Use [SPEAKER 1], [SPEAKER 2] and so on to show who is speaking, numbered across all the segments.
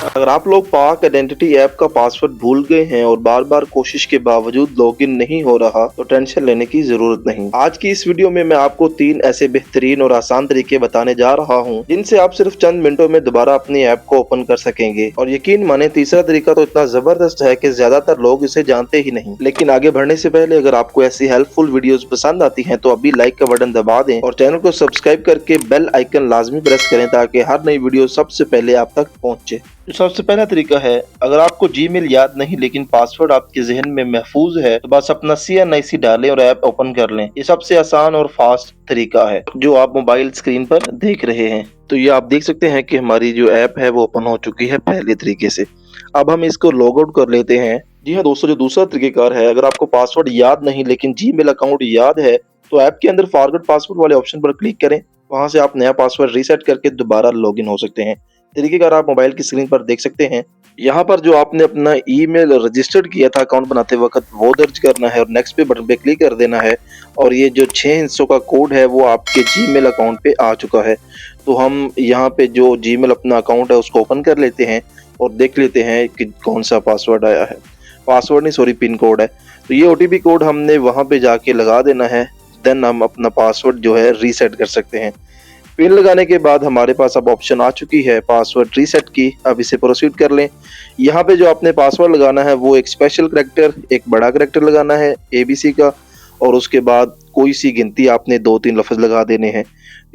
[SPEAKER 1] अगर आप लोग पाक आइडेंटिटी ऐप का पासवर्ड भूल गए हैं और बार बार कोशिश के बावजूद लॉगिन नहीं हो रहा तो टेंशन लेने की जरूरत नहीं। आज की इस वीडियो में मैं आपको 3 ऐसे बेहतरीन और आसान तरीके बताने जा रहा हूं जिनसे आप सिर्फ चंद मिनटों में दोबारा अपनी ऐप को ओपन कर सकेंगे। और यकीन माने तीसरा तरीका तो इतना जबरदस्त है कि ज्यादातर लोग इसे जानते ही नहीं। लेकिन आगे बढ़ने से पहले अगर आपको ऐसी हेल्पफुल वीडियोस पसंद आती हैं तो अभी लाइक का बटन दबा दें और चैनल को सब्सक्राइब करके बेल आइकन लाजमी प्रेस करें ताकि हर नई वीडियो सबसे पहले आप तक पहुंचे। तो सबसे पहला तरीका है, अगर आपको जीमेल याद नहीं लेकिन पासवर्ड आपके जहन में महफूज है तो बस अपना CNIC डालें और ऐप ओपन कर लें। ये सबसे आसान और फास्ट तरीका है जो आप मोबाइल स्क्रीन पर देख रहे हैं। तो ये आप देख सकते हैं कि हमारी जो ऐप है वो ओपन हो चुकी है पहले तरीके से। अब हम इसको लॉग आउट कर लेते हैं। जी हाँ दोस्तों, जो दूसरा तरीकेकार है, अगर आपको पासवर्ड याद नहीं लेकिन जीमेल अकाउंट याद है तो ऐप के अंदर फॉरगेट पासवर्ड वाले ऑप्शन पर क्लिक करें। वहां से आप नया पासवर्ड रीसेट करके दोबारा लॉगिन हो सकते हैं। तरीकेकार आप मोबाइल की स्क्रीन पर देख सकते हैं। यहाँ पर जो आपने अपना ईमेल रजिस्टर्ड किया था अकाउंट बनाते वक्त वो दर्ज करना है और नेक्स्ट पे बटन पे क्लिक कर देना है। और ये जो 6 हिस्सों का कोड है वो आपके जीमेल अकाउंट पे आ चुका है। तो हम यहाँ पे जो जीमेल अपना अकाउंट है उसको ओपन कर लेते हैं और देख लेते हैं कि कौन सा पासवर्ड आया है। पासवर्ड नहीं, सॉरी, पिन कोड है। तो ये OTP कोड हमने वहाँ पे जाके लगा देना है। देन हम अपना पासवर्ड जो है रीसेट कर सकते हैं। पिन लगाने के बाद हमारे पास अब ऑप्शन आ चुकी है पासवर्ड रीसेट की। अब इसे प्रोसीड कर लें। यहाँ पे जो आपने पासवर्ड लगाना है वो एक स्पेशल करैक्टर, एक बड़ा करैक्टर लगाना है ABC का, और उसके बाद कोई सी गिनती आपने 2-3 लफ्ज लगा देने हैं।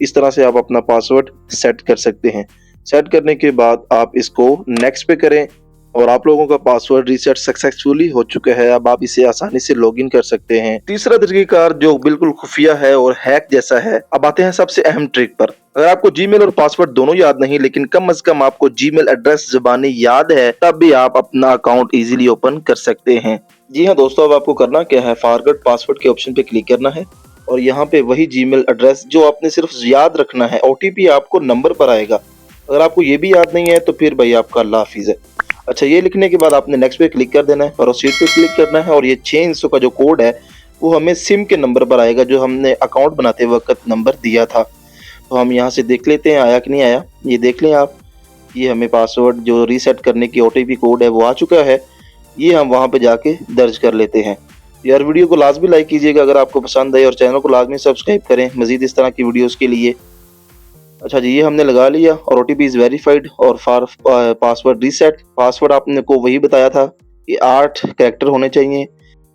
[SPEAKER 1] इस तरह से आप अपना पासवर्ड सेट कर सकते हैं। सेट करने के बाद आप इसको नेक्स्ट पे करें और आप लोगों का पासवर्ड रीसेट सक्सेसफुली हो चुका है। अब आप इसे आसानी से लॉगिन कर सकते हैं। तीसरा तरीकाकार जो बिल्कुल खुफिया है और हैक जैसा है। अब आते हैं सबसे अहम ट्रिक पर। अगर आपको जीमेल और पासवर्ड दोनों याद नहीं लेकिन कम से कम आपको जीमेल एड्रेस ज़बानी याद है तब भी आप अपना अकाउंट इजीली ओपन कर सकते हैं। जी हाँ दोस्तों, अब आपको करना क्या है, फॉरगेट पासवर्ड के ऑप्शन पे क्लिक करना है और यहाँ पे वही जीमेल एड्रेस जो आपने सिर्फ याद रखना है। OTP आपको नंबर पर आएगा। अगर आपको ये भी याद नहीं है तो फिर भाई आपका अल्लाह हाफिज है। अच्छा, ये लिखने के बाद आपने नेक्स्ट पे क्लिक कर देना है, प्रोसीड पे क्लिक करना है और ये 6 हिस्सों का जो कोड है वो हमें सिम के नंबर पर आएगा जो हमने अकाउंट बनाते वक्त नंबर दिया था। तो हम यहाँ से देख लेते हैं आया कि नहीं आया। ये देख लें आप, ये हमें पासवर्ड जो रीसेट करने की OTP कोड है वो आ चुका है। ये हम वहाँ पे जाके दर्ज कर लेते हैं। यार वीडियो को लाजमी लाइक कीजिएगा अगर आपको पसंद आए और चैनल को लाजमी सब्सक्राइब करें मजीद इस तरह की वीडियोज़ के लिए। अच्छा जी, ये हमने लगा लिया और OTP इज़ वेरीफाइड और फॉर पासवर्ड रीसेट। पासवर्ड आपने को वही बताया था कि 8 कैरेक्टर होने चाहिए।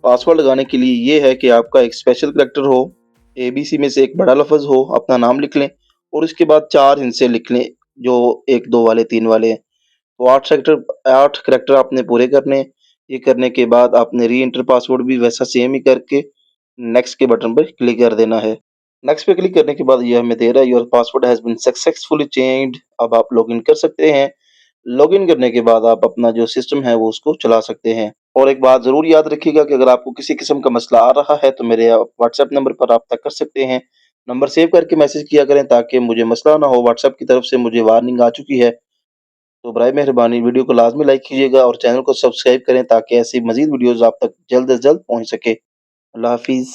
[SPEAKER 1] पासवर्ड लगाने के लिए ये है कि आपका एक स्पेशल कैरेक्टर हो, ABC में से एक बड़ा लफ्ज़ हो, अपना नाम लिख लें और इसके बाद 4 हिस्से लिख लें जो 1, 2 वाले, 3 वाले हैं। तो 8 कैरेक्टर आपने पूरे करने हैं। ये करने के बाद आपने री एंटर पासवर्ड भी वैसा सेम ही करके नेक्स्ट के बटन पर क्लिक कर देना है। नेक्स्ट पे क्लिक करने के बाद ये हमें दे रहा है your password has been successfully changed. अब आप लॉगिन कर सकते हैं। लॉगिन करने के बाद आप अपना जो सिस्टम है वो उसको चला सकते हैं। और एक बात जरूर याद रखिएगा कि अगर आपको किसी किस्म का मसला आ रहा है तो मेरे व्हाट्सएप नंबर पर रब्ता कर सकते हैं। नंबर सेव करके मैसेज किया करें ताकि मुझे मसला ना हो। व्हाट्सएप की तरफ से मुझे वार्निंग आ चुकी है। तो बराए मेहरबानी वीडियो को लाजमी लाइक कीजिएगा और चैनल को सब्सक्राइब करें ताकि ऐसी मजीद वीडियोस आप तक जल्द से जल्द पहुंच सके। अल्लाह हाफिज़।